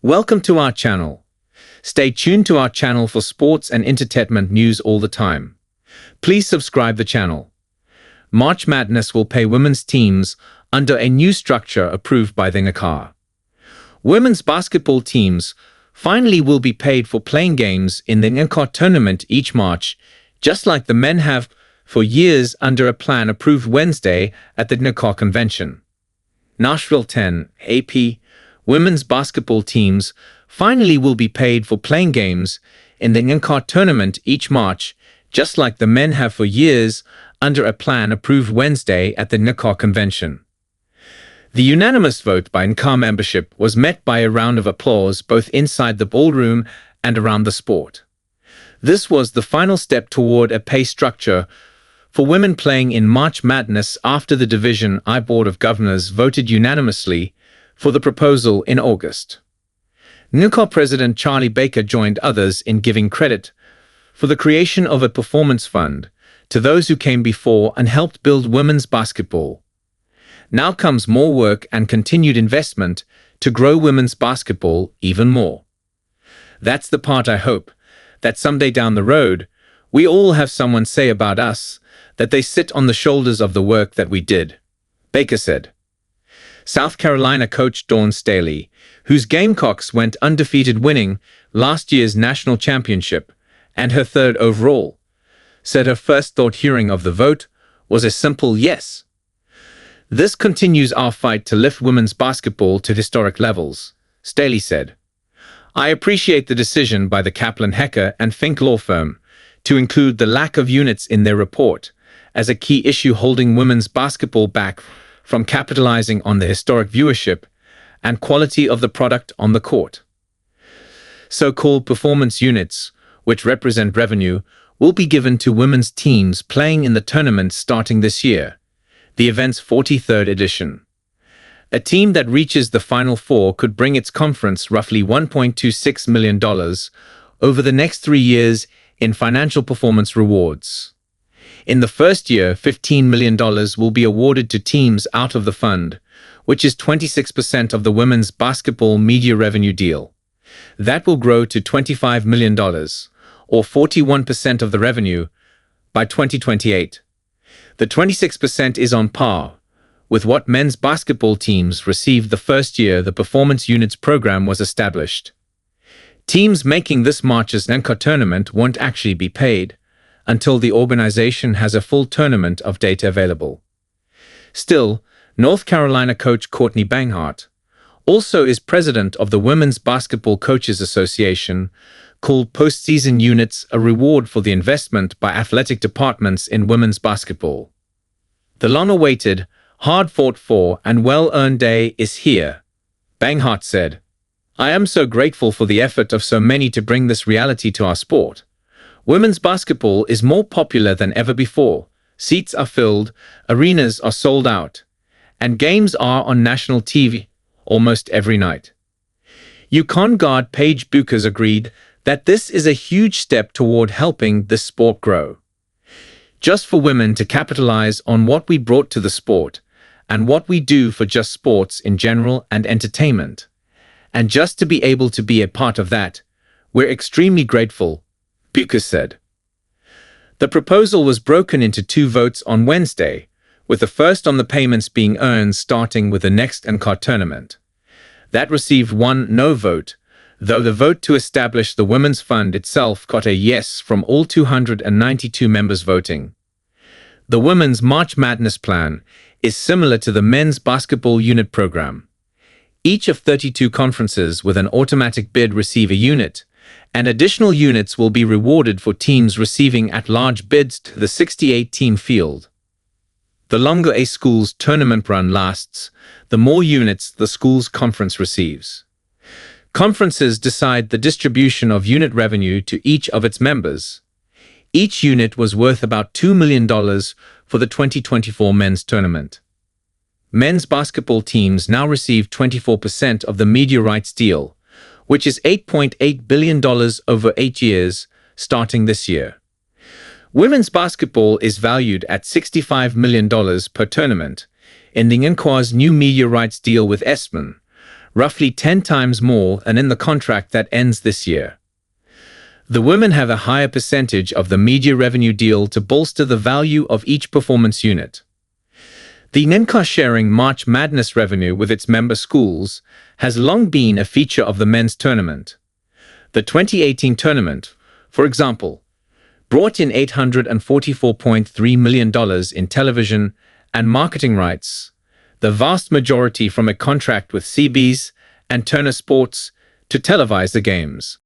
Welcome to our channel. Stay tuned to our channel for sports and entertainment news all the time. Please subscribe the channel. March Madness will pay women's teams under a new structure approved by the NCAA. Women's basketball teams finally will be paid for playing games in the NCAA tournament each March, just like the men have for years under a plan approved Wednesday at the NCAA convention. Nashville 10 AP women's basketball teams finally will be paid for playing games in the NCAA tournament each March, just like the men have for years under a plan approved Wednesday at the NCAA convention. The unanimous vote by NCAA membership was met by a round of applause both inside the ballroom and around the sport. This was the final step toward a pay structure for women playing in March Madness after the Division I Board of Governors voted unanimously for the proposal in August. NCAA President Charlie Baker joined others in giving credit for the creation of a performance fund to those who came before and helped build women's basketball. Now comes more work and continued investment to grow women's basketball even more. That's the part I hope, that someday down the road, we all have someone say about us that they sit on the shoulders of the work that we did, Baker said. South Carolina coach Dawn Staley, whose Gamecocks went undefeated winning last year's national championship and her third overall, said her first thought hearing of the vote was a simple yes. This continues our fight to lift women's basketball to historic levels, Staley said. I appreciate the decision by the Kaplan Hecker and Fink law firm to include the lack of units in their report as a key issue holding women's basketball back from capitalizing on the historic viewership and quality of the product on the court. So-called performance units, which represent revenue, will be given to women's teams playing in the tournament starting this year, the event's 43rd edition. A team that reaches the Final Four could bring its conference roughly $1.26 million over the next 3 years in financial performance rewards. In the first year, $15 million will be awarded to teams out of the fund, which is 26% of the women's basketball media revenue deal. That will grow to $25 million, or 41% of the revenue, by 2028. The 26% is on par with what men's basketball teams received the first year the Performance Units program was established. Teams making this March's NCAA tournament won't actually be paid until the organization has a full tournament of data available. Still, North Carolina coach Courtney Banghart also is president of the Women's Basketball Coaches Association, called postseason units a reward for the investment by athletic departments in women's basketball. The long-awaited, hard-fought-for, and well-earned day is here, Banghart said. I am so grateful for the effort of so many to bring this reality to our sport. Women's basketball is more popular than ever before. Seats are filled, arenas are sold out, and games are on national TV almost every night. Yukon guard Paige Buchers agreed that this is a huge step toward helping the sport grow. Just for women to capitalize on what we brought to the sport and what we do for just sports in general and entertainment, and just to be able to be a part of that, we're extremely grateful, Buchers said. The proposal was broken into 2 votes on Wednesday, with the first on the payments being earned starting with the next NCAA tournament. That received 1 no vote, though the vote to establish the Women's Fund itself got a yes from all 292 members voting. The Women's March Madness plan is similar to the Men's Basketball Unit program. Each of 32 conferences with an automatic bid receive a unit, and additional units will be rewarded for teams receiving at-large bids to the 68-team field. The longer a school's tournament run lasts, the more units the school's conference receives. Conferences decide the distribution of unit revenue to each of its members. Each unit was worth about $2 million for the 2024 men's tournament. Men's basketball teams now receive 24% of the media rights deal, which is $8.8 billion over 8 years, starting this year. Women's basketball is valued at $65 million per tournament in the NCAA's new media rights deal with ESPN, roughly 10 times more than in the contract that ends this year. The women have a higher percentage of the media revenue deal to bolster the value of each performance unit. The NCAA sharing March Madness revenue with its member schools has long been a feature of the men's tournament. The 2018 tournament, for example, brought in $844.3 million in television and marketing rights, the vast majority from a contract with CBS and Turner Sports to televise the games.